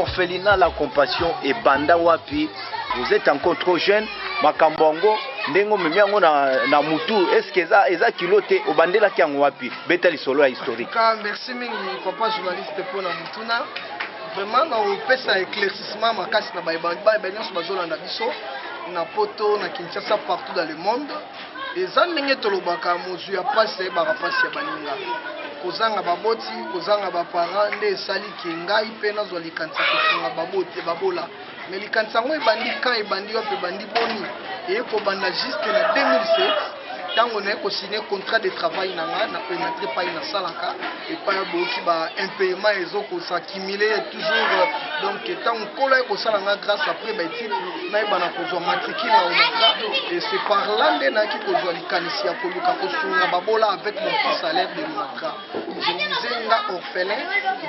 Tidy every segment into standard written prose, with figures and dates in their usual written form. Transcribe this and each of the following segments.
orphelinat La Compassion et Banda Wapi. Vous êtes encore trop jeune. Makambongo, ndengo memiango na mutu. Est-ce que ça kilote au bandela qui en Wapi? Betali solo historique. Merci mingi papa journaliste pour la mutuna. Vraiment na opesa éclaircissement makasi na baibanya sur bazolanda biso na poto na Kinshasa partout dans le monde. Eza ndenge tolobaka mozu ya passe ba rapasi ya baninga. Kozanga baboti, kozanga ba parents nde esali kingai pe nazo likanisa kofunga baboti babola. Mais likanisa ngo ebandi kan ebandi wape bandi boni. Et ko banda juste na 2007 tango na ko signer contrat de travail nanga na pénétrer pas na salaka et pas boki ba impayement ezoko s'accumuler toujours donc tant kola ko salanga grâce après ba titre na ibana ko zo matricule na onatra et c'est par là nde na ki ko zo likanisi ya ko luka ko sunga babola avec mon petit salaire de onatra. Je disais nga orphelin,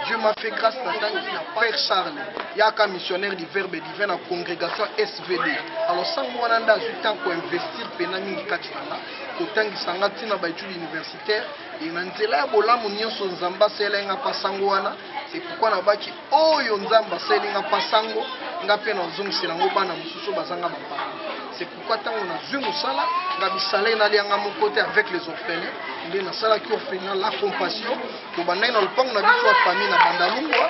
Dieu m'a fait grâce na tant na Père Charles yaka missionnaire du Verbe divin na congrégation SVD. Alors sango wana nda zu tant ko investir pena mingi katana kotangisa nga tina baétudes universitaires et na nzela ya bolamu nyonso nzamba selenga pasango wana. C'est pourquoi na baki oyo nzamba selenga pasango nga pe na zongisela ngo bana mususu bazanga bapa. C'est pourquoi tant on a vu musala nga bisale na lianga mon côté avec les orphelins nde na sala ki orphelin La Compassion to bandai na lupango na biso famille na bandalungwa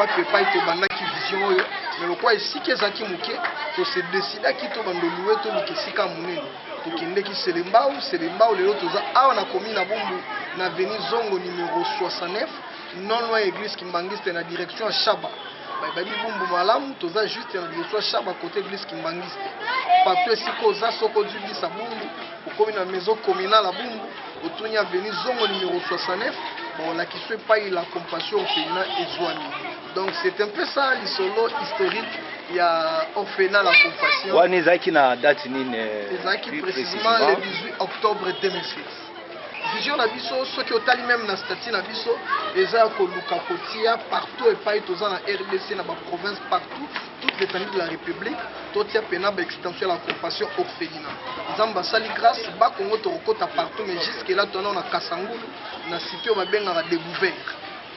wa pepa to bandaki vision oyo mais lokwa esiki ezaki muke to se décida ki to bandoluwe to mikesika munene tokendeki selembao lelo toza awa na commune na Bumbu na avenue Zongo numéro 69 non loin église Kimbangiste na direction à Chaba. Babi Bumbu malamu toza juste na direction à Chaba côté église Kimbangiste. Partout ici koza soko du bis à Bumbu au commune na maison communale à Bumbu autour de avenue Zongo numéro 69 bon là qui soit pas La Compassion orphelinat Ezwani. Donc c'est un peu ça l'isolo historique. Il y a orphelinat La Compassion. Ouais, Nezaki na date nini? Nezaki précisément le 18 octobre 2006. Vision na biso ceux qui otali même na statut na biso eza ko luka kotia partout et pas toza na RDC na ba province partout toute l'étendue de la République totia pena ba extension La Compassion orphelinat. Nzamba sali grâce ba Congo to rekota partout mais jusque là tona na Kasangulu na cité ba benga na découvert.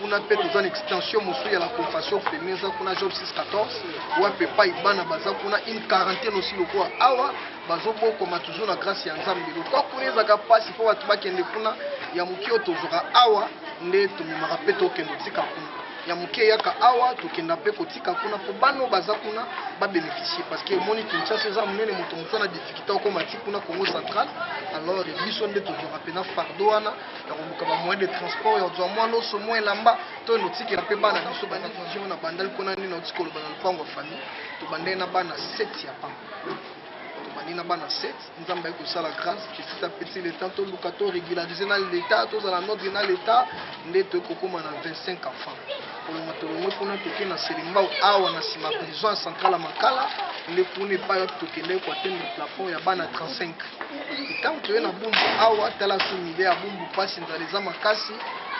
On a fait une extension à La Compassion féminine, on a job 614, ou à Pepa Ibana Baza, on a une quarantaine aussi le quoi. Awa, Bazo comme toujours la grâce et ensemble. Le quoi qu'on est à pas si faut à Tuba Kendekuna, Yamukio Tozora Awa, ne to me rappelle au Kendotika. Yamuke yaka awa tokenda pe kotika kuna po bano baza kuna ba bénéficier parce que moni Kinshasa ces amnene moto moto na difficulté ko mati kuna Congo central alors biso nde to rapena fardo wana ya ko ba moyen de transport ya zo moi no so moins lamba to notiki na pe bana biso bana vision na bandal kuna ni notiko lo bana pango famille to bande na bana 7 ya pa na bana 7 nzamba eko sala grâce petit à petit le temps to lukato régulariser na l'état to za la note na l'état nde to kokoma na 25 enfants pour le matolongo pona toke na Selembao awa na sima prison centrale Makala le pone pa tokende ko atteindre le plafond ya bana 35 tant que na Bumbu awa tala sumile ya Bumbu pasi nzaleza makasi.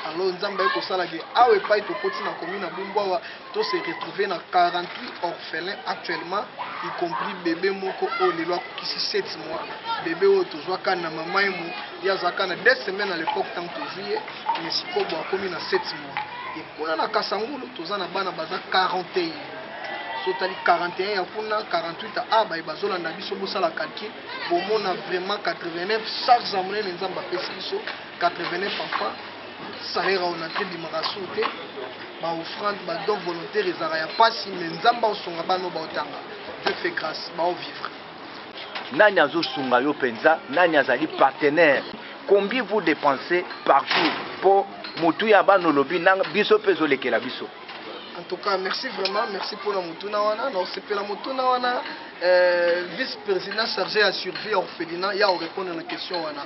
Alors nzamba eko sala ge awe pa to koti na commune na Bumbu awa to se retrouver na 48 orphelins actuellement y compris bébé moko o lelo akisi 7 mois bébé o tozwa kana mama emu ya zaka na 2 semaines à l'époque tant que juillet mais sikobo a commis na 7 mois et kuna na Kasangulu toza na bana baza 41 sotali 41 ya kuna 48 a ba bazola na biso bosala calcul bomona vraiment 89 charges à monnaie nzamba pesi biso 89 enfants salaire on a fait du marasouté ba offrande ba don volontaire ezara ya pasi mais nzamba osonga bano ba otanga Dieu fait grâce ba o vivre. Nani azosunga yo penza nani azali partenaire combien vous dépensez par jour pour mutu ya bano lobi nanga biso pezo lekela biso. En tout cas merci vraiment merci pour la mutuna wana non c'est pour la mutuna wana vice-président chargé à surveiller orphelinat ya répondre à la question wana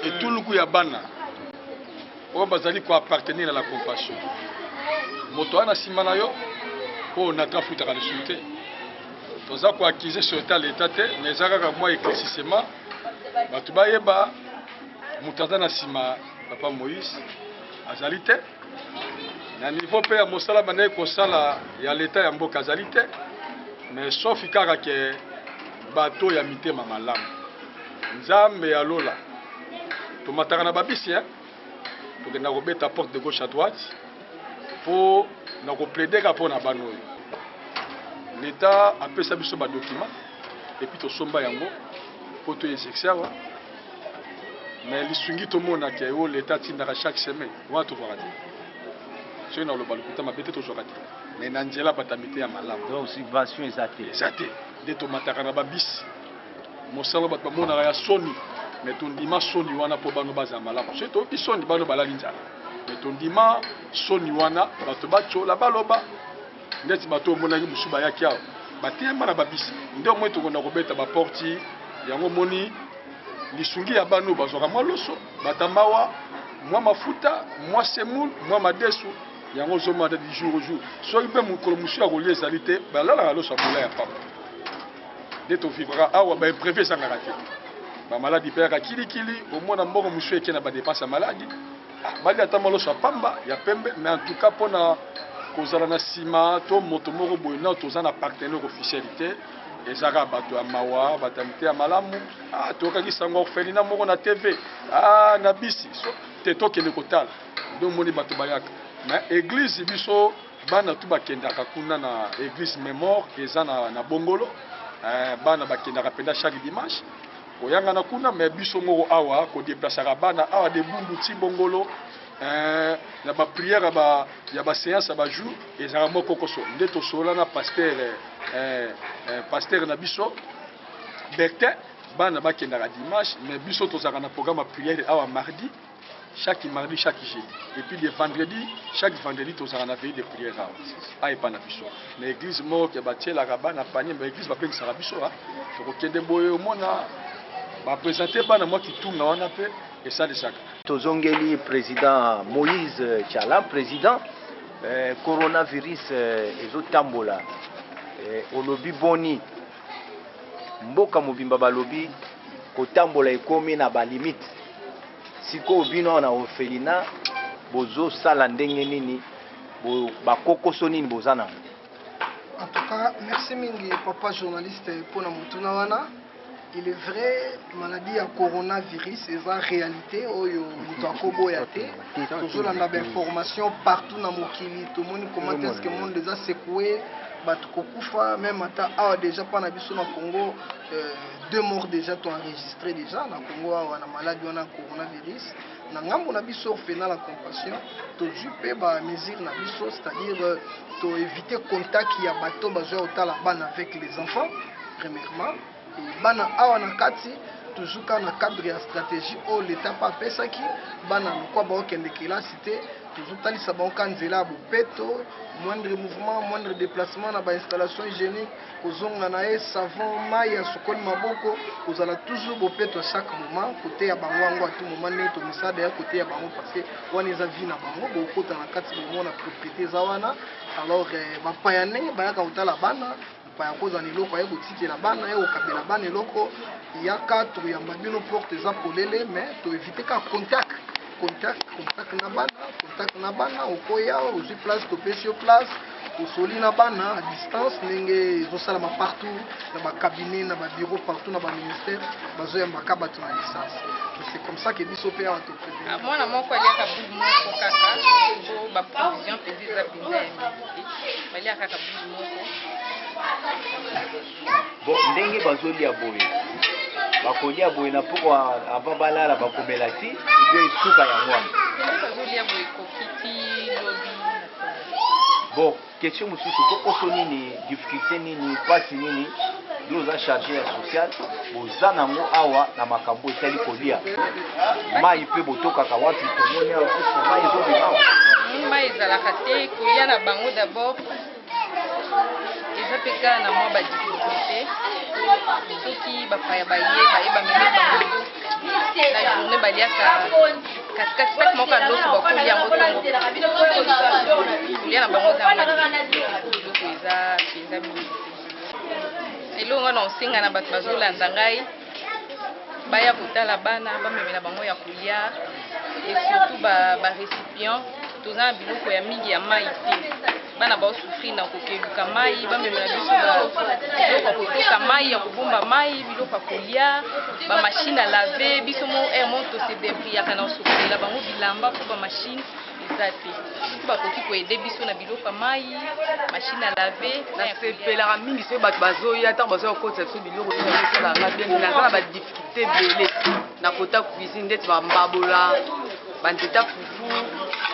et tout le coup ya bana o bazali ko appartenir à La Compassion moto ana simana yo po na trafuta ka lesulté toza ko accuser sur l'état te mais zaka ka moi éclaircissement batu bayeba mutaza na sima papa Moïse azali te na niveau pe ya mosala banaye kosala ya l'état ya mboka azali te mais sauf kaka ke bato ya mitema malamu nzambe ya lola tomataka na babisi hein tokenda kobeta porte de gauche à droite pour na ko plaider ka pona bano. L'État a fait ça biso ba document et puis to somba yango pour to exercer. Mais les sungi to mona ke o l'État tindaka chaque semaine. Wa to voir. C'est dans le balukuta ma bête to jokati. Mais nanjela batamite ya malamu. Donc subvention exacte. Exacte. De to mataka na ba bis. Mosala bat ba mona ya soni. Mais ton dima soni wana po bano baza malamu. C'est to ki soni bano balali njala. Mais ton dima soni wana bato bacho la baloba. Ndeti bato mona yi musuba ya kia. Batemba na ba bis. Ndio mwe to kona kobeta ba porti yango moni lisungi ya bano bazoka maloso batambawa mwa mafuta mwa semoule mwa madesu yango zoma de jour au jour soki pe mokolo mosu ya kolia ezali te balalaka loso ya bola ya papa nde tovivra awa baimprevu ezangaka te bamaladi mpe yaka kilikili omona mboko mosu eke na badepense ya maladi balia ata maloso ya pamba ya pembe mais en tout cas mpona kozala na nsima to moto moko boye na toza na partenaire officiel te ezaka bato ya mawa batamite ya malamu tokangisa ngo orphelinat moko na TV na bisi so te tokende kotala ndo moni bato bayaka mais église biso bana tu bakendaka kuna na église mémoire eza na bongolo bana bakendaka penda chaque dimanche koyanga na kuna mais biso moko awa kodeplasaka bana awa de bundu ti bongolo na ba prière ya ba séance ba jour ezaka moko koso nde tosola na pasteur na biso Bertin bana bakendaka dimanche mais biso tozaka na programme ya prière awa mardi chaque mardi chaque jeudi et puis le vendredi chaque vendredi tozaka na veille de prière awa epa na biso na église moko ke batielaka bana panier mais église bapengisaka biso tokokende boye omona baprésente bana mwa kitunga wana mpe esalisaka tozongeli président Moïse Tchala président coronavirus ezotambola olobi boni mboka mobimba balobi kotambola ekomi na balimite siko bino na orphelinat bozosala ndenge nini bakokoso nini boza nango. En tout cas, merci mingi papa journaliste pour la mutuna wana. Il est vrai, maladie à coronavirus, c'est la réalité. Oyo mutakobo yate. Toujours on a des informations partout dans mokili. Tout le monde comment est-ce que le monde déjà secoué. Batukokufa même ata déjà pas na biso na Congo 2 morts déjà sont enregistrés déjà na Congo on a maladie on a coronavirus. Na ngambo na biso orphelinat la compassion to jupe ba mesure na biso c'est-à-dire to éviter contact ya bato bazo otala bana avec les enfants premièrement. Bana awa na kati toujours quand na cadre ya stratégie o l'état pas pesaki bana kwa ba okende kelasi te toujours talisa ba okanzela bo peto moindre mouvement moindre déplacement na ba installation hygiénique kozonga na savon mai ya sokoli maboko kozala toujours bo peto chaque moment côté ya bango ngo à tout moment ne to misade ya côté ya bango parce que wana eza vie na bango bo kota na kati bo mona propriété za wana alors ba payane ba ya ka utala bana pa yakoza ni loko ya botiki na bana ya okabela bana loko ya 4 ya mabino porte za polele mais to éviter ka contact na bana okoya ozi place to pesio place osoli na bana à distance ndenge ezosala ma partout na ba cabinet na ba bureau partout na ba ministère bazoya makaba to na distance. C'est comme ça que biso pe ya to prévenir mwana moko aliaka budu moko kaka po ba provision pezi za pinza baliaka kaka budu moko. Bon ndenge bazolia boye bakolia boye na poko ava balala bakomela ti ibe suka ya mwana bazolia boye kokiti lobi. Bon question mosusu kokoso nini difficulté nini pasi nini doza chargé ya social boza nango awa na makambo etali kolia mai mpe botokaka wapi tomoni awa mai ezobima mai ezalaka te kolia na bango d'abord eza mpe kaka na mwa badifficulté soki bapaya baye bayeba meme bango na journée baliaka katikati moko ya loso bakolia yango tongo kolia na bango ezaloko eza mpenza mingi elongo wana osenga na bato bazolanda ngai baya kotala bana bamemela bango ya kolia et surtout barécipient toza na biloko ya mingi ya mai te bana baosouffrir na kokeluka mai bamemela biso biloko ya kotoka mai ya kobomba mai biloko ya kolia bamashine à lave biso mo mo tose debriaka na osouffrela bango bilamba mpo bamashine eza te tu bakoki koede biso na biloko ya mai machine à laver nasepelaka mingi soki bato bazoya ntango bazoya kokotisa biso biloko esalanga bien naza na badifficulté ebele na kota cuisine ndeti bambabola banzeta fufu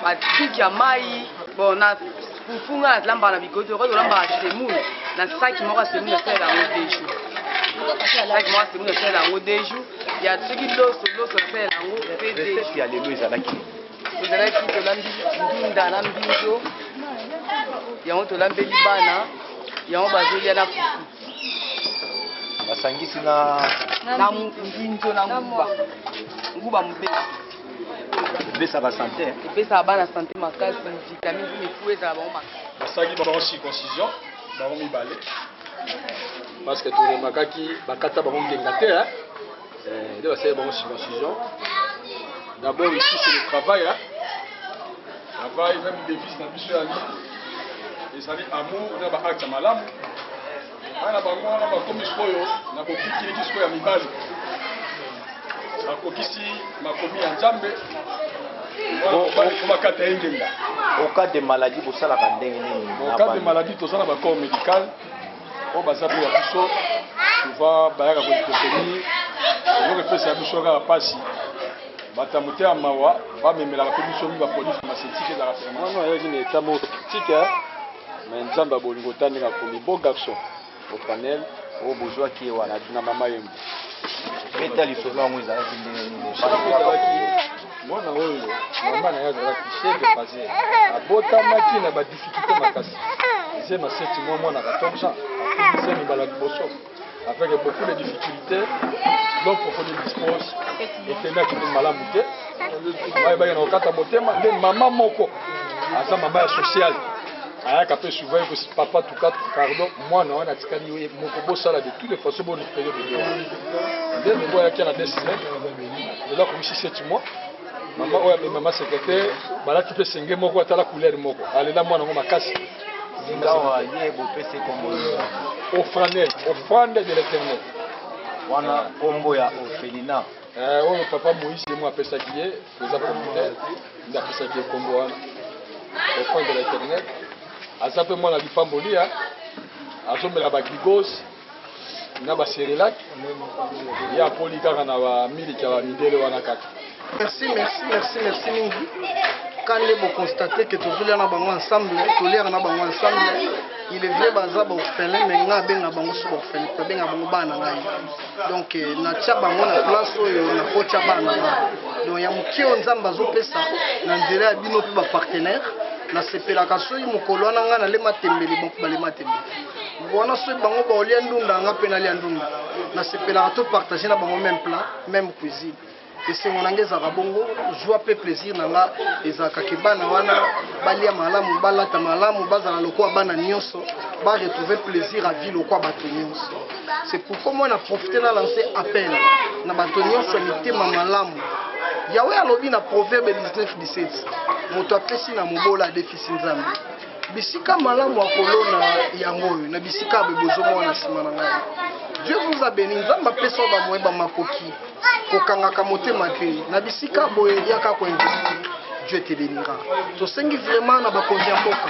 batuki ya mai bon na fufu nga nalambaka na bikoto okoki olambaka semoule na saki moko ya semoule asalela yango 2 jours saki moko ya semoule asalela yango 2 jours ya soki loso asalela yango mpe 2 jours ya lelo ezalaki tolambi ndunda na mbinzo yango tolambeli bana yango bazolia na fufu basangisi na mbinzo na nguba mobesi ebesaka sante epesaka bana sante makasi vitamine efu ezala bango makasi basali bango circoncision bango mibale parce que toremakaki bakata bango ngenga te nde basali bango circoncision. D'abord ici c'est le travail, travail même devise na biso ya li ezali amour na baacte ya malamu ana bango wana bakomi sikoyo na kokikiliki sikoyo ya mibali bakokisi makomi ya nzambe bakata ye ngenga. Au cas de maladie bosalaka ndenge nini? Au cas de maladie tozala na corps médical oyo baza mpe ya biso souvent bayaka kohypothermie eloko epesa ya biso kaka mpasi bata motema mawa bamemelaka mpe biso mi baproduit pharmaceutique ezalaka vraiment ayaki na état moko critique mais nzambe ya bolingo ta ndenge akomi beau garçon opanel oyo bozwaki ye wana na mama yembo beta lisolo yango ezalaki ndenge nini? mwana oyo mama na ye azalaki chef de fazer abotamaki na badifficulté makasi eze na 7 mois mwana 14 ans akobisa mibala liboso avec beaucoup de difficultés l'homme profondément dispose ekendaki nde malamu te bayebaki na kokata motema nde mama moko aza mama ya sociale ayaka mpe souvent ekosi papa tuka pardon mwana wana atikali moko bosala de toutes les façons borécupérer bebe nde ndeko ayaki na 2 semaines lelo akomisi 7 mois mama oyo abe mama secrétaire balati mpe senge moko atala couleur moko alela mwana yango makasi ngawa ye bopesi kombo offrande de l'éternel wana kombo ya orphelinat oyo papa Moïse yemo apesaki ye eza communautaire nde apesaki ye kombo wana offrande de l'éternel aza mpe mwana lipamboli azomela bagligose na baserelak ye apoli kaka na bamiliki ya bamidele wana kaka. Merci mingi. Quand vous constatez que tous les gens ensemble, tous les gens ensemble, il est vrai baza ba orphelin mais nga benga bango so orphelin ko benga bango bana ngai. Donc na tia bango na place oyo na kocha bana. Donc ya mukio nzamba zo pesa na nzela ya bino pe ba partenaire na sepelaka soyi mokolo wana nga na lema tembeli bon ba lema tembeli. Bona soyi bango ba olia ndunda nga pe na lia ndunda. Na sepelaka to partager na bango même plat, même cuisine. Et c'est mon anglaise à bongo, joie peu plaisir nanga ezaka ke bana wana balia malamu balata malamu bazala lokwa bana nyonso ba retrouver plaisir à vie lokwa bato nyonso. C'est pourquoi moi na profiter na lancer appel na bato nyonso mitema malamu. Yawe alobi na proverbe 19:17 moto apesi na mobola déficit nzambe. Bisika malamu akolona yango na bisika bebozo mona sima na ngai. Dieu vous a béni nzamba pesa ba moeba makoki. Kokangaka motema te na bisika boye yaka ko investir Dieu te bénira. To sengi vraiment na bakonzi mboka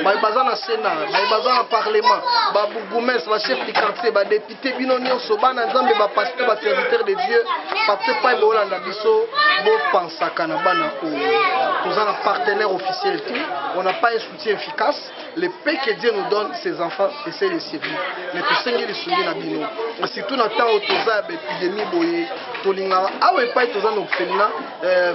ba baza na sénat ba baza na parlement ba bourgmestre ba chef de quartier ba député bino nyonso bana nzambe ba pasteur ba serviteur de Dieu pasteur pa bolanda biso bo pensaka na bana ko tous un partenaire officiel tout on n'a pas un soutien efficace le paix que Dieu nous donne ses enfants essaient de servir mais to sengi les souliers na bino surtout na temps autoza épidémie boye tolinga awe pa toza na orphelinat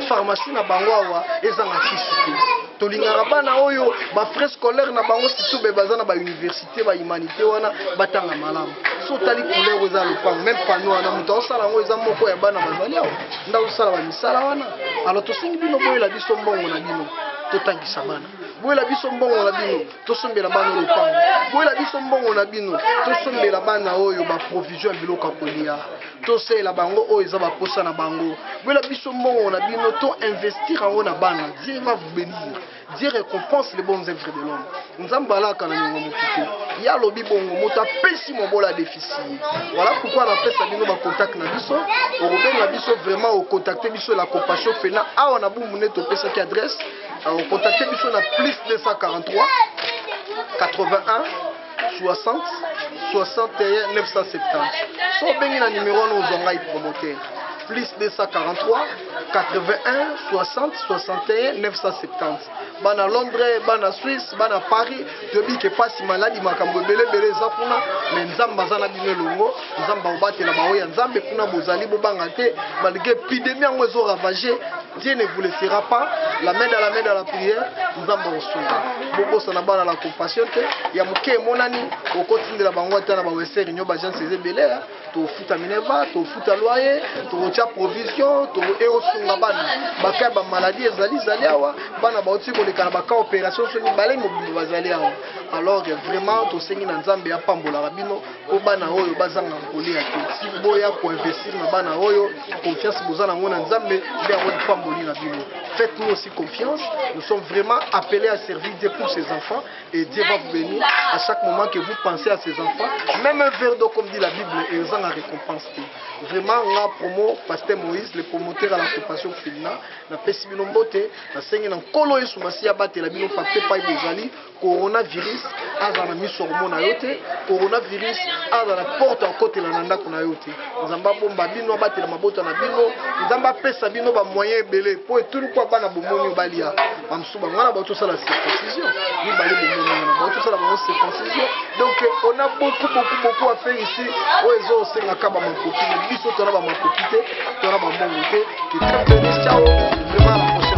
pharmacie na bango awa ezanga kisite tolinga bana oyo ba frais scolaire na bango surtout be bazana ba université ba humanité wana batanga malamu so tali couleur oza lopango même panneau wana muto osala ngo eza moko ya bana bazali awa nda osala ba misala wana alors tosingi bino boye la biso mbongo na bino totangisa bana boyela biso mbongo na bino tosombela bana lopango boyela biso mbongo na bino tosombela bana oyo ba provision biloko kolia tosela bango oyo eza ba posa na bango boyela biso mbongo na bino to investir en na bana Dieu va vous bénir Dieu récompense les bonnes œuvres de l'homme. Nzambe alaka na nyongo mokite. Ya lobi bongo mota pesi mobola déficit. Voilà pourquoi on appelle ça bino ba contact na biso. Au Robert na biso vraiment au contacter biso la compassion fena. Ah on a bu mune to pesa qui adresse. Au contacter biso na plus 243 81 60 61 970. So bengi na numéro no zonga i promoteur. Plus 243 81 60 61 970. Bana Londres, bana Suisse, bana Paris, tobi ke pasi maladi makambo belé za kuna mais nzamba za na bino longo, nzamba obate la baoya nzambe kuna bozali bobanga te, malgré épidémie en ezo ravager, Dieu ne vous laissera pas, la main dans la prière, nzamba osonga. Bobo sana bana la compassion te, ya muke monani, okotinde la bango ta na ba weseri nyoba Jean César belé, to futa mineva, to futa loyer, to rocha provision, to erosonga bana, bakaya ba maladie ezali zaliawa, bana ba otiko les canabaka opération sur les balais mobiles bazali alors vraiment to sengi na nzambe ya pambola rabino o bana oyo bazanga nkoli ya te boya ko investir na bana oyo confiance bozana ngona nzambe nde ya pamboli na bino. Faites-nous aussi confiance, nous sommes vraiment appelés à servir Dieu pour ses enfants et Dieu va vous bénir à chaque moment que vous pensez à ses enfants, même un verre d'eau comme dit la Bible et ils ont la récompense. Vraiment la promo pasteur Moïse le promoteur à la compassion féminin na pesi bino mbote na sengi na nkolo yesu masiya batela bino fakte pa ibozali coronavirus aza na miso hormona yote coronavirus aza na porte en côté la nanda kuna yote nzamba bomba bino batela mabota na bino nzamba pesa bino ba moyen belé po etulu kwa bana bomoni balia bamsuba ngana ba tosala circoncision ni bali bomoni na ba tosala ba circoncision donc on a beaucoup à faire ici oezo senga kaba makoki biso tona ba makoki te tona ba mbongo te. Ciao, vraiment à la prochaine.